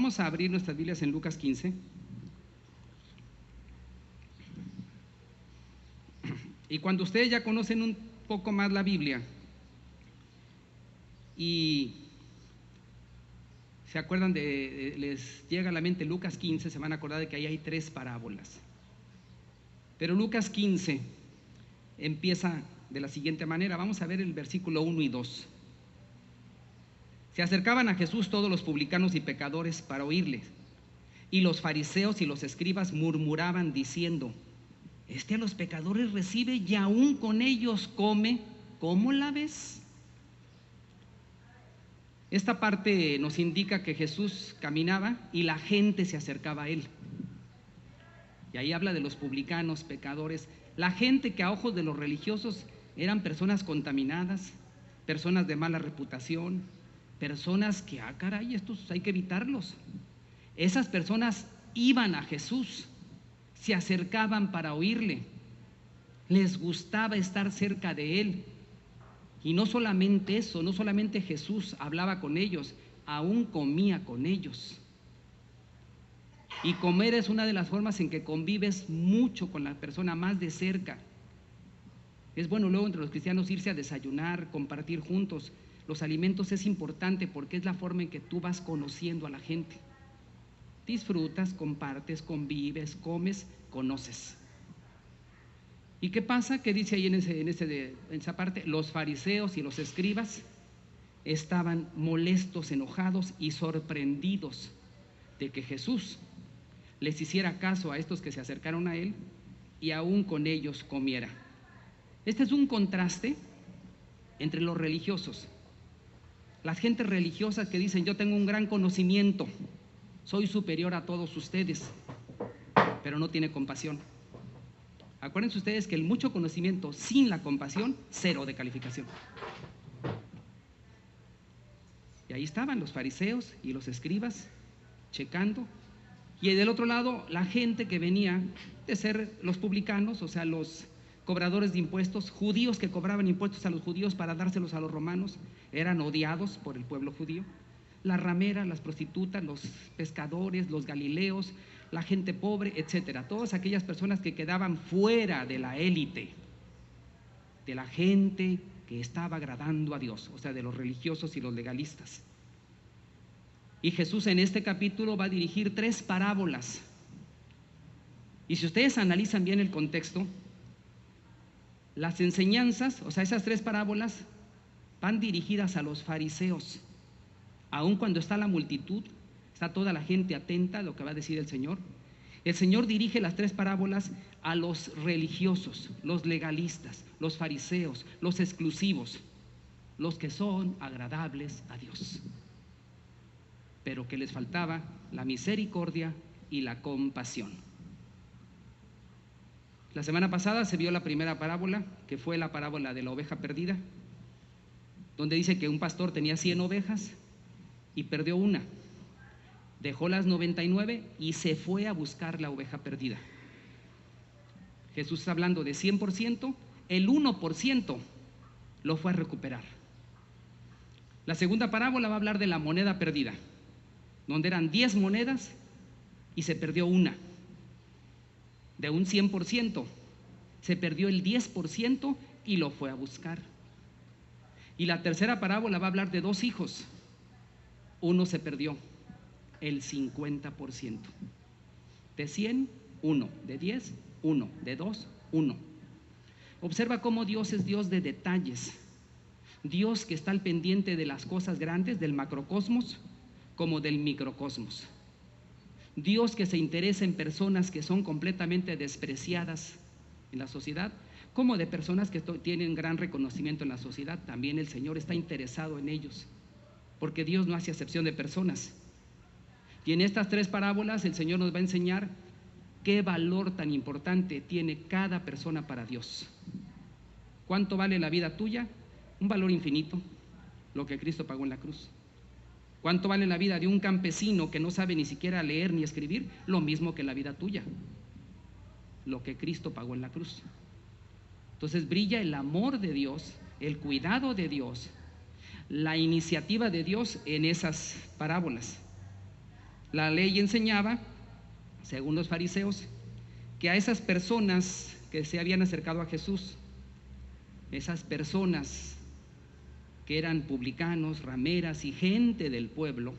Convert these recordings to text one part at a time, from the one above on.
Vamos a abrir nuestras Biblias en Lucas 15. Y cuando ustedes ya conocen un poco más la Biblia y se acuerdan les llega a la mente Lucas 15, se van a acordar de que ahí hay 3 parábolas. Pero Lucas 15 empieza de la siguiente manera. Vamos a ver el versículo 1 y 2. Se acercaban a Jesús todos los publicanos y pecadores para oírle, y los fariseos y los escribas murmuraban diciendo: Este a los pecadores recibe y aún con ellos come. ¿Cómo la ves? Esta parte nos indica que Jesús caminaba y la gente se acercaba a él. Y ahí habla de los publicanos, pecadores, la gente que a ojos de los religiosos eran personas contaminadas, personas de mala reputación, personas que, caray, estos hay que evitarlos. Esas personas iban a Jesús, se acercaban para oírle, les gustaba estar cerca de él. Y no solamente eso, no solamente Jesús hablaba con ellos, aún comía con ellos. Y comer es una de las formas en que convives mucho con la persona más de cerca. Es bueno luego entre los cristianos irse a desayunar, compartir juntos. Los alimentos es importante porque es la forma en que tú vas conociendo a la gente. Disfrutas, compartes, convives, comes, conoces. ¿Y qué pasa? ¿Qué dice ahí en esa parte? Los fariseos y los escribas estaban molestos, enojados y sorprendidos de que Jesús les hiciera caso a estos que se acercaron a él y aún con ellos comiera. Este es un contraste entre los religiosos, las gentes religiosas que dicen: yo tengo un gran conocimiento, soy superior a todos ustedes, pero no tiene compasión. Acuérdense ustedes que el mucho conocimiento sin la compasión, 0 de calificación. Y ahí estaban los fariseos y los escribas checando, y del otro lado la gente que venía de ser los publicanos, o sea, los cobradores de impuestos, judíos que cobraban impuestos a los judíos para dárselos a los romanos, eran odiados por el pueblo judío. Las rameras, las prostitutas, los pescadores, los galileos, la gente pobre, etcétera, todas aquellas personas que quedaban fuera de la élite, de la gente que estaba agradando a Dios, o sea, de los religiosos y los legalistas. Y Jesús en este capítulo va a dirigir 3 parábolas. Y si ustedes analizan bien el contexto, las enseñanzas, o sea, esas 3 parábolas van dirigidas a los fariseos. Aun cuando está la multitud, está toda la gente atenta a lo que va a decir el Señor. El Señor dirige las 3 parábolas a los religiosos, los legalistas, los fariseos, los exclusivos, los que son agradables a Dios, pero que les faltaba la misericordia y la compasión. La semana pasada se vio la primera parábola, que fue la parábola de la oveja perdida, donde dice que un pastor tenía 100 ovejas y perdió una. Dejó las 99 y se fue a buscar la oveja perdida. Jesús está hablando de 100%, el 1% lo fue a recuperar. La segunda parábola va a hablar de la moneda perdida, donde eran 10 monedas y se perdió una. De un 100%, se perdió el 10% y lo fue a buscar. Y la tercera parábola va a hablar de 2 hijos. Uno se perdió, el 50%. De 100, 1. De 10, 1. De 2, 1. Observa cómo Dios es Dios de detalles. Dios que está al pendiente de las cosas grandes, del macrocosmos como del microcosmos. Dios que se interesa en personas que son completamente despreciadas en la sociedad, como de personas que tienen gran reconocimiento en la sociedad. También el Señor está interesado en ellos, porque Dios no hace acepción de personas. Y en estas 3 parábolas el Señor nos va a enseñar qué valor tan importante tiene cada persona para Dios. ¿Cuánto vale la vida tuya? Un valor infinito, lo que Cristo pagó en la cruz. ¿Cuánto vale la vida de un campesino que no sabe ni siquiera leer ni escribir? Lo mismo que la vida tuya, lo que Cristo pagó en la cruz. Entonces brilla el amor de Dios, el cuidado de Dios, la iniciativa de Dios en esas parábolas. La ley enseñaba, según los fariseos, que a esas personas que se habían acercado a Jesús, esas personas que eran publicanos, rameras y gente del pueblo,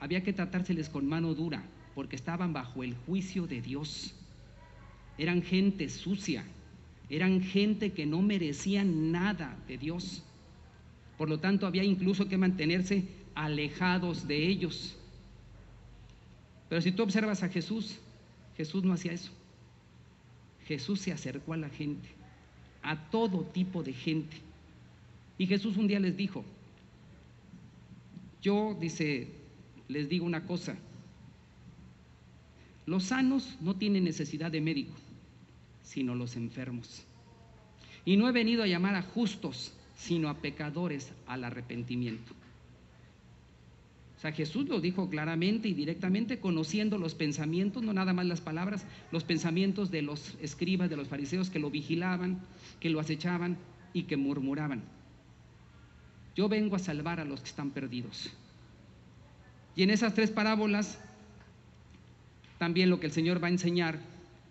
había que tratárseles con mano dura, porque estaban bajo el juicio de Dios. Eran gente sucia, eran gente que no merecían nada de Dios. Por lo tanto, había incluso que mantenerse alejados de ellos. Pero si tú observas a Jesús, Jesús no hacía eso. Jesús se acercó a la gente, a todo tipo de gente. Y Jesús un día les dijo, yo, dice, les digo una cosa, los sanos no tienen necesidad de médico, sino los enfermos. Y no he venido a llamar a justos, sino a pecadores al arrepentimiento. O sea, Jesús lo dijo claramente y directamente, conociendo los pensamientos, no nada más las palabras, los pensamientos de los escribas, de los fariseos que lo vigilaban, que lo acechaban y que murmuraban. Yo vengo a salvar a los que están perdidos. Y en esas tres parábolas, también lo que el Señor va a enseñar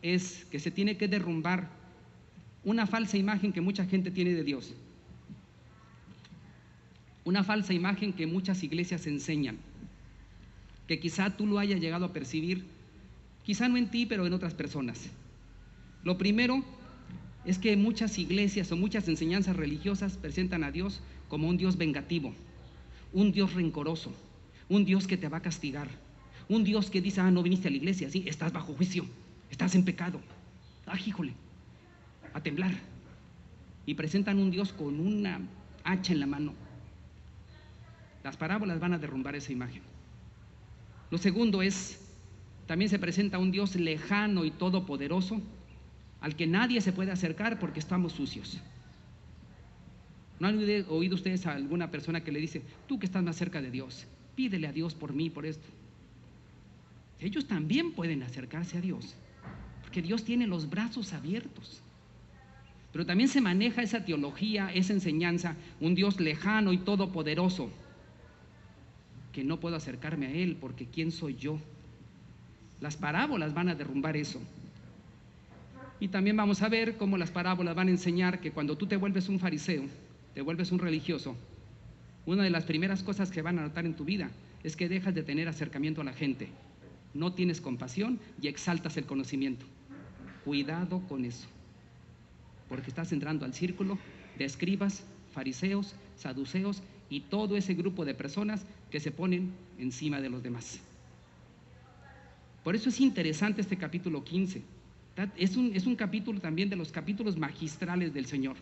es que se tiene que derrumbar una falsa imagen que mucha gente tiene de Dios. Una falsa imagen que muchas iglesias enseñan, que quizá tú lo hayas llegado a percibir, quizá no en ti, pero en otras personas. Lo primero es que muchas iglesias o muchas enseñanzas religiosas presentan a Dios como un Dios vengativo, un Dios rencoroso, un Dios que te va a castigar, un Dios que dice, no viniste a la iglesia, sí, estás bajo juicio, estás en pecado, híjole, a temblar. Y presentan un Dios con una hacha en la mano. Las parábolas van a derrumbar esa imagen. Lo segundo es, también se presenta un Dios lejano y todopoderoso, al que nadie se puede acercar porque estamos sucios. ¿No han oído ustedes a alguna persona que le dice, tú que estás más cerca de Dios, pídele a Dios por mí, por esto? Ellos también pueden acercarse a Dios, porque Dios tiene los brazos abiertos. Pero también se maneja esa teología, esa enseñanza, un Dios lejano y todopoderoso, que no puedo acercarme a Él porque ¿quién soy yo? Las parábolas van a derrumbar eso. Y también vamos a ver cómo las parábolas van a enseñar que cuando tú te vuelves un fariseo, te vuelves un religioso, una de las primeras cosas que van a notar en tu vida es que dejas de tener acercamiento a la gente, no tienes compasión y exaltas el conocimiento. Cuidado con eso, porque estás entrando al círculo de escribas, fariseos, saduceos y todo ese grupo de personas que se ponen encima de los demás. Por eso es interesante este capítulo 15. Es un capítulo también de los capítulos magistrales del Señor.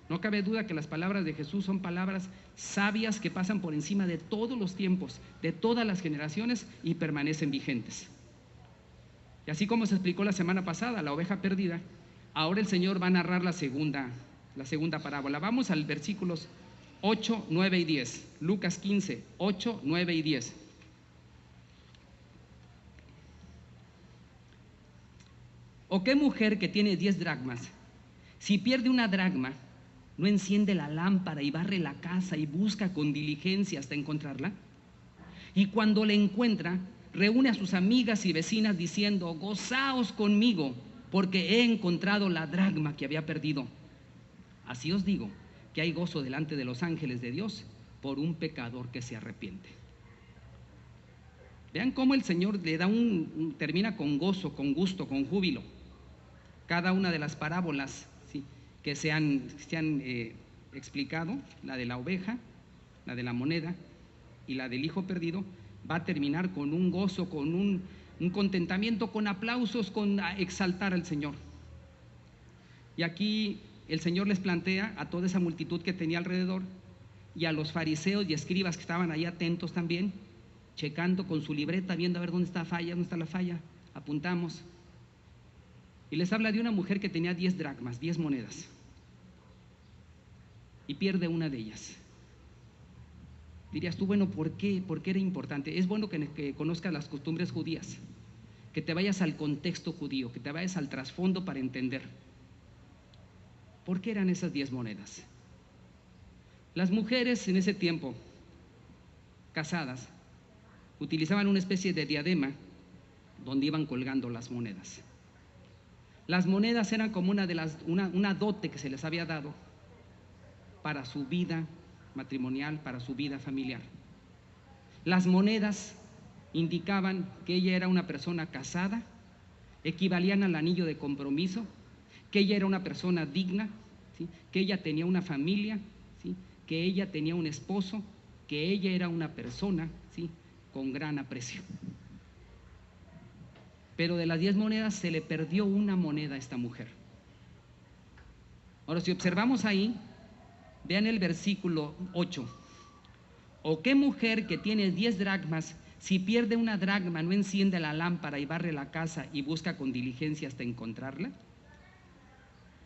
No cabe duda que las palabras de Jesús son palabras sabias que pasan por encima de todos los tiempos, de todas las generaciones y permanecen vigentes. Y así como se explicó la semana pasada, la oveja perdida, ahora el Señor va a narrar la segunda parábola. Vamos al versículos 8, 9 y 10. Lucas 15, 8, 9 y 10. ¿O qué mujer que tiene 10 dracmas, si pierde una dracma, no enciende la lámpara y barre la casa y busca con diligencia hasta encontrarla? Y cuando la encuentra, reúne a sus amigas y vecinas diciendo, gozaos conmigo, porque he encontrado la dracma que había perdido. Así os digo, que hay gozo delante de los ángeles de Dios por un pecador que se arrepiente. Vean cómo el Señor le da termina con gozo, con gusto, con júbilo. Cada una de las parábolas, ¿sí?, que se han explicado, la de la oveja, la de la moneda y la del hijo perdido, va a terminar con un gozo, con un contentamiento, con aplausos, con exaltar al Señor. Y aquí el Señor les plantea a toda esa multitud que tenía alrededor y a los fariseos y escribas que estaban ahí atentos también, checando con su libreta, viendo a ver dónde está la falla, apuntamos. Y les habla de una mujer que tenía 10 dracmas, 10 monedas, y pierde una de ellas. Dirías tú, bueno, ¿por qué? ¿Por qué era importante? Es bueno que conozcas las costumbres judías, que te vayas al contexto judío, que te vayas al trasfondo para entender. ¿Por qué eran esas 10 monedas? Las mujeres en ese tiempo, casadas, utilizaban una especie de diadema donde iban colgando las monedas. Las monedas eran como una dote que se les había dado para su vida matrimonial, para su vida familiar. Las monedas indicaban que ella era una persona casada, equivalían al anillo de compromiso, que ella era una persona digna, ¿sí?, que ella tenía una familia, ¿sí?, que ella tenía un esposo, que ella era una persona, ¿sí?, con gran aprecio. Pero de las 10 monedas se le perdió una moneda a esta mujer. Ahora, si observamos ahí, vean el versículo 8. ¿O qué mujer que tiene 10 dracmas, si pierde una dracma, no enciende la lámpara y barre la casa y busca con diligencia hasta encontrarla?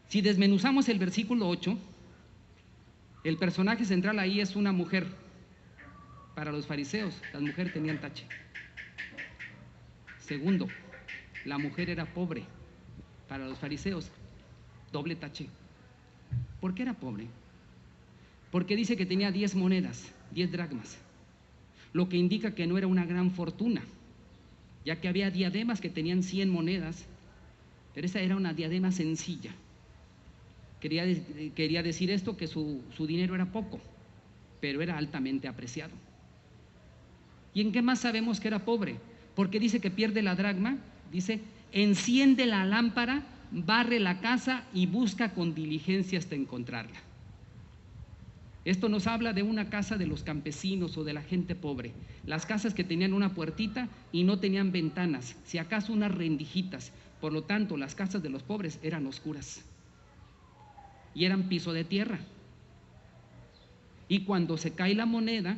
Si desmenuzamos el versículo 8, el personaje central ahí es una mujer. Para los fariseos, las mujeres tenían tache. Segundo, la mujer era pobre. Para los fariseos, doble tache. ¿Por qué era pobre? Porque dice que tenía 10 monedas, 10 dracmas, lo que indica que no era una gran fortuna, ya que había diademas que tenían 100 monedas, pero esa era una diadema sencilla. Quería decir esto, que su dinero era poco, pero era altamente apreciado. ¿Y en qué más sabemos que era pobre? Porque dice que pierde la dracma, dice, enciende la lámpara, barre la casa y busca con diligencia hasta encontrarla. Esto nos habla de una casa de los campesinos o de la gente pobre, las casas que tenían una puertita y no tenían ventanas, si acaso unas rendijitas. Por lo tanto, las casas de los pobres eran oscuras y eran piso de tierra. Y cuando se cae la moneda,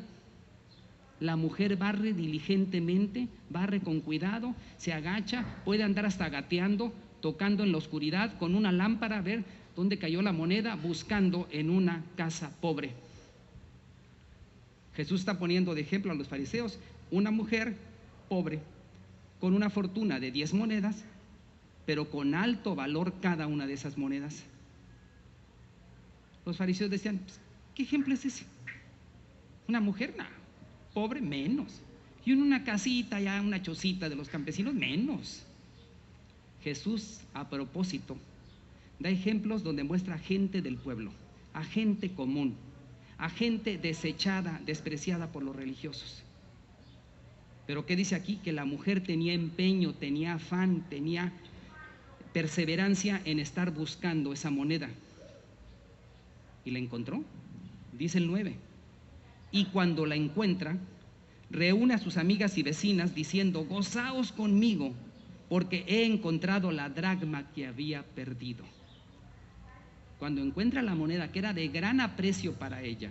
la mujer barre diligentemente, barre con cuidado, se agacha, puede andar hasta gateando, tocando en la oscuridad con una lámpara a ver dónde cayó la moneda, buscando en una casa pobre. Jesús está poniendo de ejemplo a los fariseos una mujer pobre con una fortuna de 10 monedas, pero con alto valor cada una de esas monedas. Los fariseos decían, pues, ¿qué ejemplo es ese? Una mujer, nah, pobre, menos. Y en una casita, ya una chocita de los campesinos, menos. Jesús, a propósito, da ejemplos donde muestra a gente del pueblo, a gente común, a gente desechada, despreciada por los religiosos. Pero ¿qué dice aquí? Que la mujer tenía empeño, tenía afán, tenía perseverancia en estar buscando esa moneda. ¿Y la encontró? Dice el 9. Y cuando la encuentra, reúne a sus amigas y vecinas diciendo, gozaos conmigo, porque he encontrado la dracma que había perdido. Cuando encuentra la moneda, que era de gran aprecio para ella,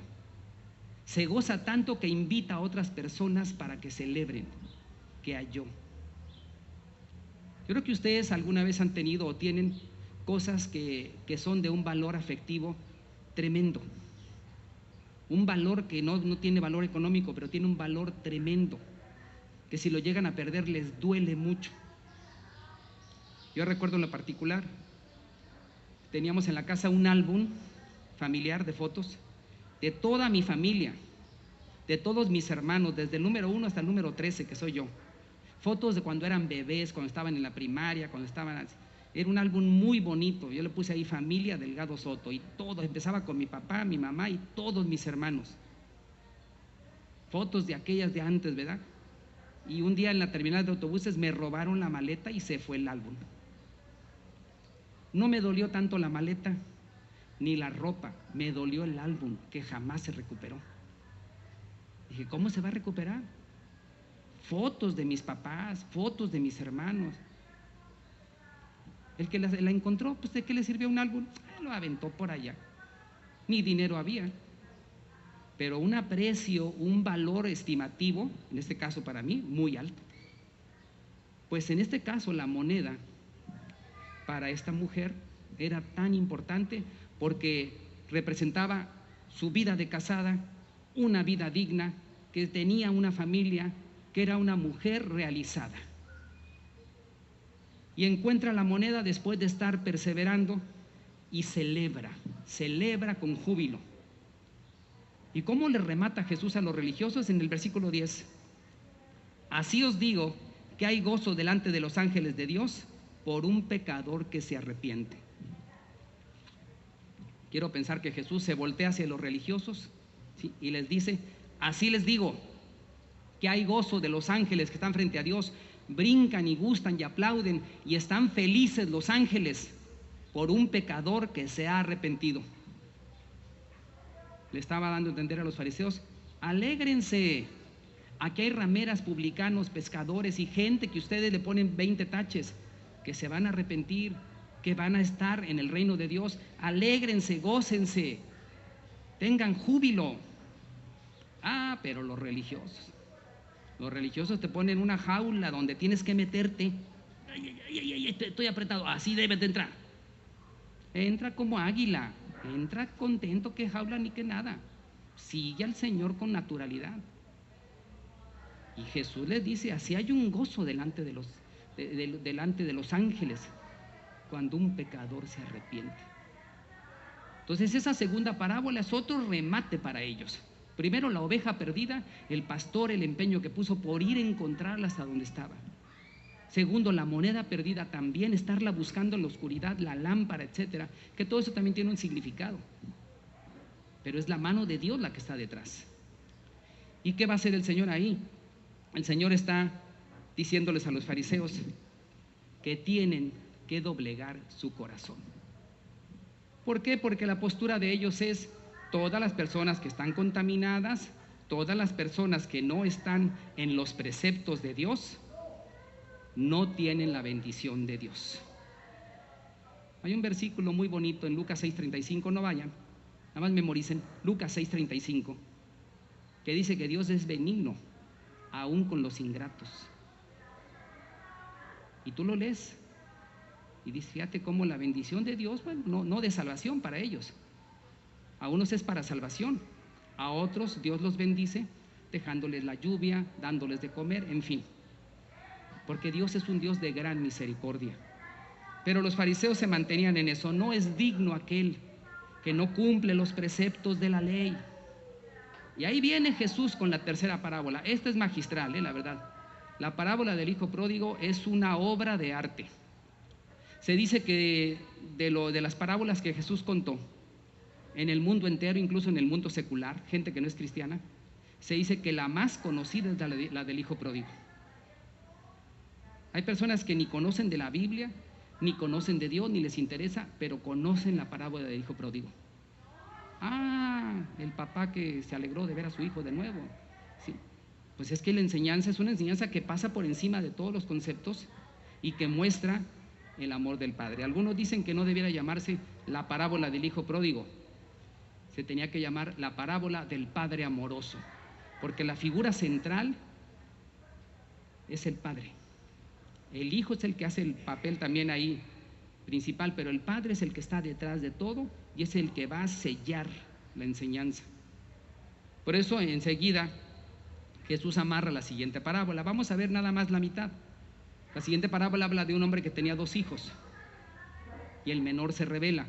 se goza tanto que invita a otras personas para que celebren que halló. Yo creo que ustedes alguna vez han tenido o tienen cosas que son de un valor afectivo tremendo. Un valor que no tiene valor económico, pero tiene un valor tremendo, que si lo llegan a perder les duele mucho. Yo recuerdo en lo particular, teníamos en la casa un álbum familiar de fotos de toda mi familia, de todos mis hermanos, desde el número 1 hasta el número 13, que soy yo. Fotos de cuando eran bebés, cuando estaban en la primaria, cuando estaban... Era un álbum muy bonito. Yo le puse ahí Familia Delgado Soto, y todo, empezaba con mi papá, mi mamá y todos mis hermanos. Fotos de aquellas de antes, ¿verdad? Y un día en la terminal de autobuses me robaron la maleta y se fue el álbum. No me dolió tanto la maleta ni la ropa, me dolió el álbum, que jamás se recuperó. Dije, ¿cómo se va a recuperar? Fotos de mis papás, fotos de mis hermanos. El que la encontró, pues ¿de qué le sirvió un álbum? Lo aventó por allá. Ni dinero había. Pero un aprecio, un valor estimativo, en este caso para mí, muy alto. Pues en este caso la moneda para esta mujer era tan importante porque representaba su vida de casada, una vida digna, que tenía una familia, que era una mujer realizada. Y encuentra la moneda después de estar perseverando y celebra con júbilo. ¿Y cómo le remata Jesús a los religiosos? En el versículo 10. Así os digo que hay gozo delante de los ángeles de Dios por un pecador que se arrepiente. Quiero pensar que Jesús se voltea hacia los religiosos, ¿sí?, y les dice: así les digo que hay gozo de los ángeles que están frente a Dios, brincan y gustan y aplauden y están felices los ángeles por un pecador que se ha arrepentido. Le estaba dando a entender a los fariseos: alégrense, aquí hay rameras, publicanos, pescadores y gente que ustedes le ponen 20 taches, que se van a arrepentir, que van a estar en el reino de Dios. Alégrense, gócense, tengan júbilo. Ah, pero los religiosos te ponen una jaula donde tienes que meterte. Ay, estoy apretado, así debes de entrar. Entra como águila, entra contento, que jaula ni que nada. Sigue al Señor con naturalidad. Y Jesús les dice: así hay un gozo delante de los ángeles cuando un pecador se arrepiente. Entonces esa segunda parábola es otro remate para ellos. Primero, la oveja perdida, el pastor, el empeño que puso por ir a encontrarla hasta donde estaba. Segundo, la moneda perdida, también estarla buscando en la oscuridad, la lámpara, etcétera, que todo eso también tiene un significado. Pero es la mano de Dios la que está detrás. ¿Y qué va a hacer el Señor ahí? El Señor está diciéndoles a los fariseos que tienen que doblegar su corazón. ¿Por qué? Porque la postura de ellos es: todas las personas que están contaminadas, todas las personas que no están en los preceptos de Dios, no tienen la bendición de Dios. Hay un versículo muy bonito en Lucas 6:35, no vayan, nada más memoricen, Lucas 6:35, que dice que Dios es benigno aún con los ingratos. Y tú lo lees y dices: fíjate cómo la bendición de Dios, bueno, no de salvación para ellos. A unos es para salvación, a otros Dios los bendice dejándoles la lluvia, dándoles de comer, en fin, porque Dios es un Dios de gran misericordia. Pero los fariseos se mantenían en eso: no es digno aquel que no cumple los preceptos de la ley. Y ahí viene Jesús con la tercera parábola. Esta es magistral, la verdad. La parábola del hijo pródigo es una obra de arte. Se dice que de las parábolas que Jesús contó en el mundo entero, incluso en el mundo secular, gente que no es cristiana, se dice que la más conocida es la del hijo pródigo. Hay personas que ni conocen de la Biblia, ni conocen de Dios, ni les interesa, pero conocen la parábola del hijo pródigo. Ah, el papá que se alegró de ver a su hijo de nuevo. Sí, pues es que la enseñanza es una enseñanza que pasa por encima de todos los conceptos y que muestra el amor del Padre. Algunos dicen que no debiera llamarse la parábola del hijo pródigo, se tenía que llamar la parábola del Padre amoroso, porque la figura central es el Padre. El hijo es el que hace el papel también ahí principal, pero el Padre es el que está detrás de todo y es el que va a sellar la enseñanza. Por eso enseguida Jesús amarra la siguiente parábola. Vamos a ver nada más la mitad. La siguiente parábola habla de un hombre que tenía 2 hijos y el menor se rebela.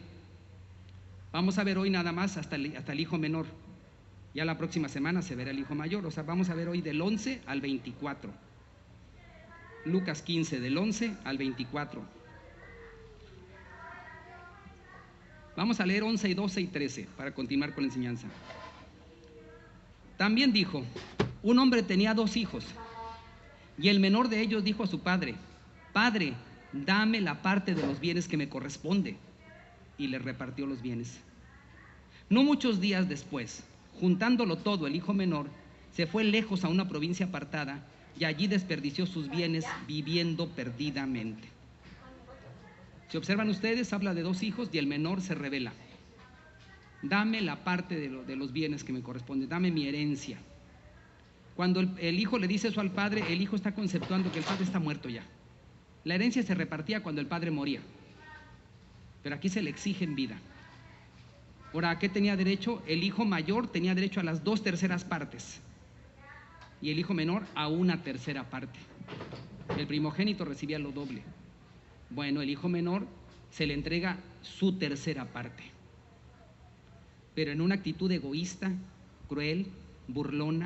Vamos a ver hoy nada más hasta el hijo menor. Ya la próxima semana se verá el hijo mayor. O sea, vamos a ver hoy del 11 al 24. Lucas 15, del 11 al 24. Vamos a leer 11 y 12 y 13 para continuar con la enseñanza. También dijo: un hombre tenía 2 hijos, y el menor de ellos dijo a su padre: Padre, dame la parte de los bienes que me corresponde. Y le repartió los bienes. No muchos días después, juntándolo todo, el hijo menor se fue lejos a una provincia apartada y allí desperdició sus bienes viviendo perdidamente. Si observan ustedes, habla de 2 hijos y el menor se rebela. Dame la parte de los bienes que me corresponde, dame mi herencia. Cuando el hijo le dice eso al padre, el hijo está conceptuando que el padre está muerto ya. La herencia se repartía cuando el padre moría, pero aquí se le exige en vida. Ahora, ¿a qué tenía derecho? El hijo mayor tenía derecho a las 2/3 partes y el hijo menor a 1/3 parte. El primogénito recibía lo doble. Bueno, el hijo menor se le entrega su 1/3 parte, pero en una actitud egoísta, cruel, burlona,